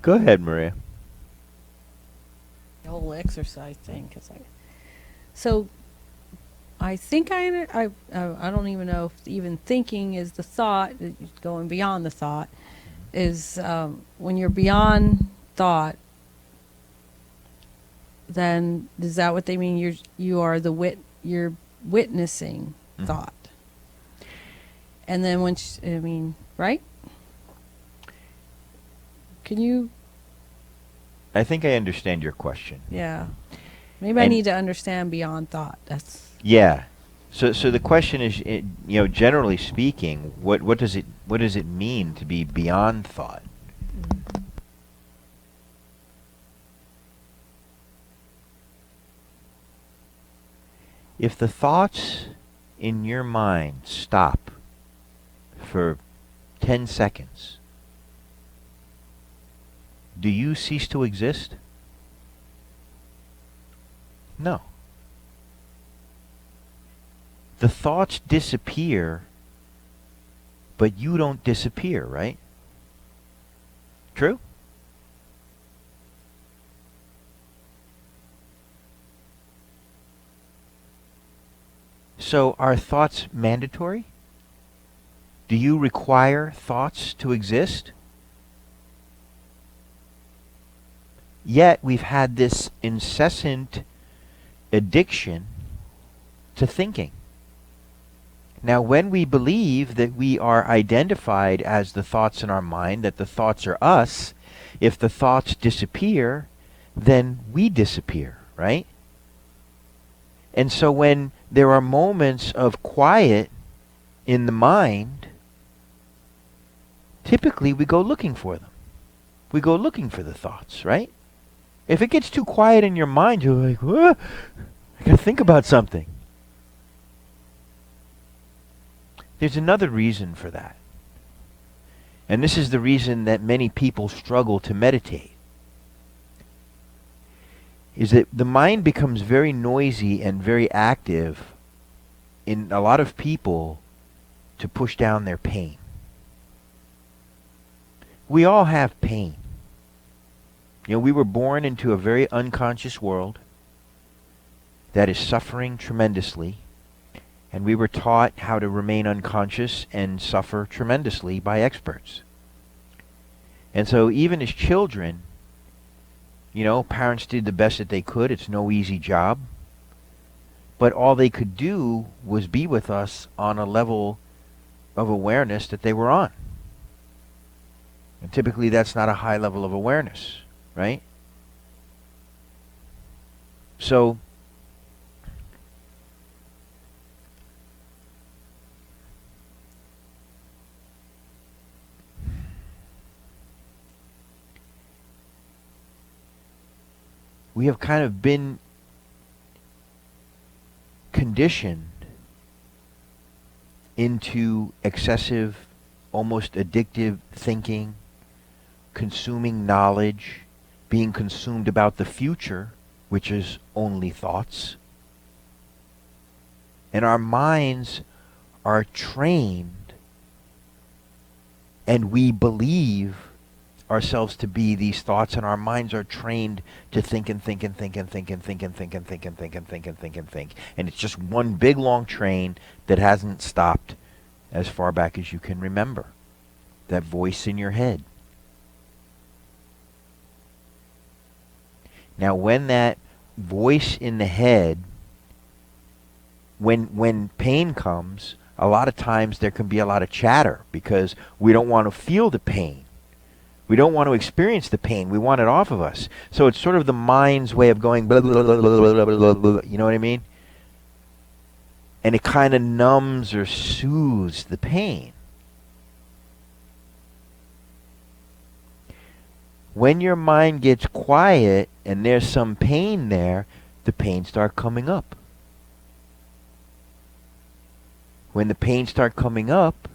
Go ahead, Maria. The whole exercise thing, so I think I don't even know if even thinking is the thought, going beyond the thought, is when you're beyond thought, then is that what they mean? You are you're witnessing thought, and then once I mean, right? Can you? I think I understand your question. Yeah, maybe I And need to understand beyond thought. That's yeah. So the question is, generally speaking, what does it mean to be beyond thought? If the thoughts in your mind stop for 10 seconds, do you cease to exist? No. The thoughts disappear, but you don't disappear, right? True? So are thoughts mandatory? Do you require thoughts to exist? Yet we've had this incessant addiction to thinking. Now, when we believe that we are identified as the thoughts in our mind, that the thoughts are us, if the thoughts disappear, then we disappear, right? And so when there are moments of quiet in the mind, typically we go looking for them. We go looking for the thoughts, right? If it gets too quiet in your mind, you're like, I gotta think about something. There's another reason for that. And this is the reason that many people struggle to meditate. Is that the mind becomes very noisy and very active in a lot of people to push down their pain. We all have pain. We were born into a very unconscious world that is suffering tremendously. And we were taught how to remain unconscious and suffer tremendously by experts. And so even as children, parents did the best that they could. It's no easy job. But all they could do was be with us on a level of awareness that they were on. And typically that's not a high level of awareness, right? So we have kind of been conditioned into excessive, almost addictive thinking, consuming knowledge, being consumed about the future, which is only thoughts. And our minds are trained, and we believe ourselves to be these thoughts, and our minds are trained to think and think and think and think and think and think and think and think and think and think and think. And it's just one big long train that hasn't stopped as far back as you can remember. That voice in your head. Now when that voice in the head, when pain comes, a lot of times there can be a lot of chatter because we don't want to feel the pain. We don't want to experience the pain. We want it off of us. So it's sort of the mind's way of going blah, blah, blah, blah, blah, blah, blah, you know what I mean? And it kind of numbs or soothes the pain. When your mind gets quiet and there's some pain there, the pain starts coming up. When the pain starts coming up,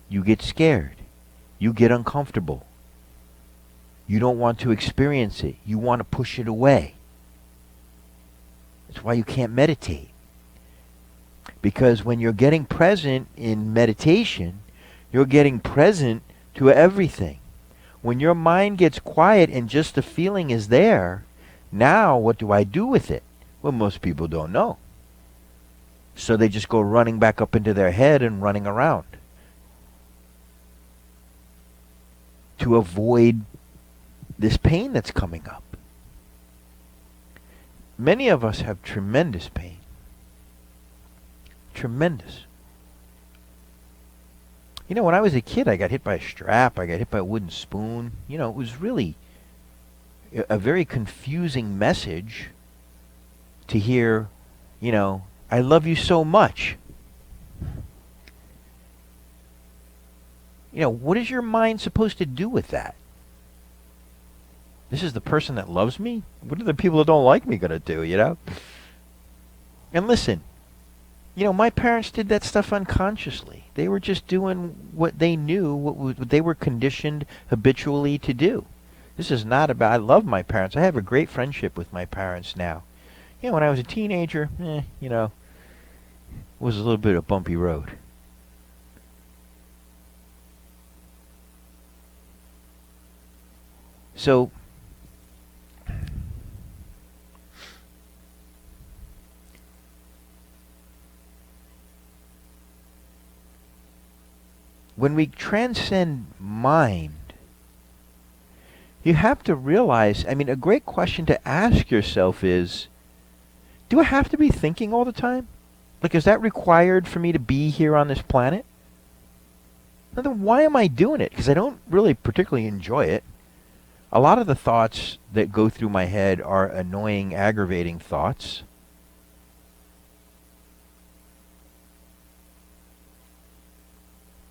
you get scared. You get uncomfortable. You don't want to experience it. You want to push it away. That's why you can't meditate. Because when you're getting present in meditation, You're getting present to everything. When your mind gets quiet and just the feeling is there, now what do I do with it? Well, most people don't know. So they just go running back up into their head and running around to avoid this pain that's coming up. Many of us have tremendous pain. Tremendous. You know, when I was a kid, I got hit by a strap. I got hit by a wooden spoon. You know, it was really a very confusing message to hear, you know, I love you so much. You know, what is your mind supposed to do with that? This is the person that loves me? What are the people that don't like me going to do, you know? And listen, you know, my parents did that stuff unconsciously. They were just doing what they knew, what they were conditioned habitually to do. This is not about, I love my parents. I have a great friendship with my parents now. You know, when I was a teenager, you know, it was a little bit of a bumpy road. So, when we transcend mind, you have to realize, I mean, a great question to ask yourself is, do I have to be thinking all the time? Like, is that required for me to be here on this planet? Now, then why am I doing it? Because I don't really particularly enjoy it. A lot of the thoughts that go through my head are annoying, aggravating thoughts.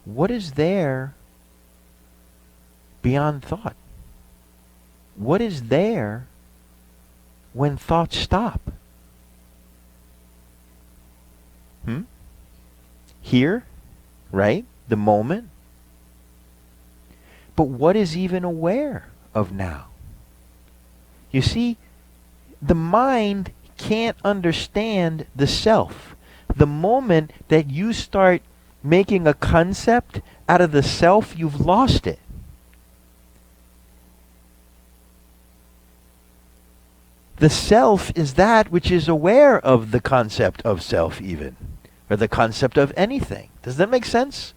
What is there beyond thought? What is there when thoughts stop? Here, right? The moment. But what is even aware of now? You see, the mind can't understand the self. The moment that you start making a concept out of the self, you've lost it. The self is that which is aware of the concept of self even, or the concept of anything. Does that make sense?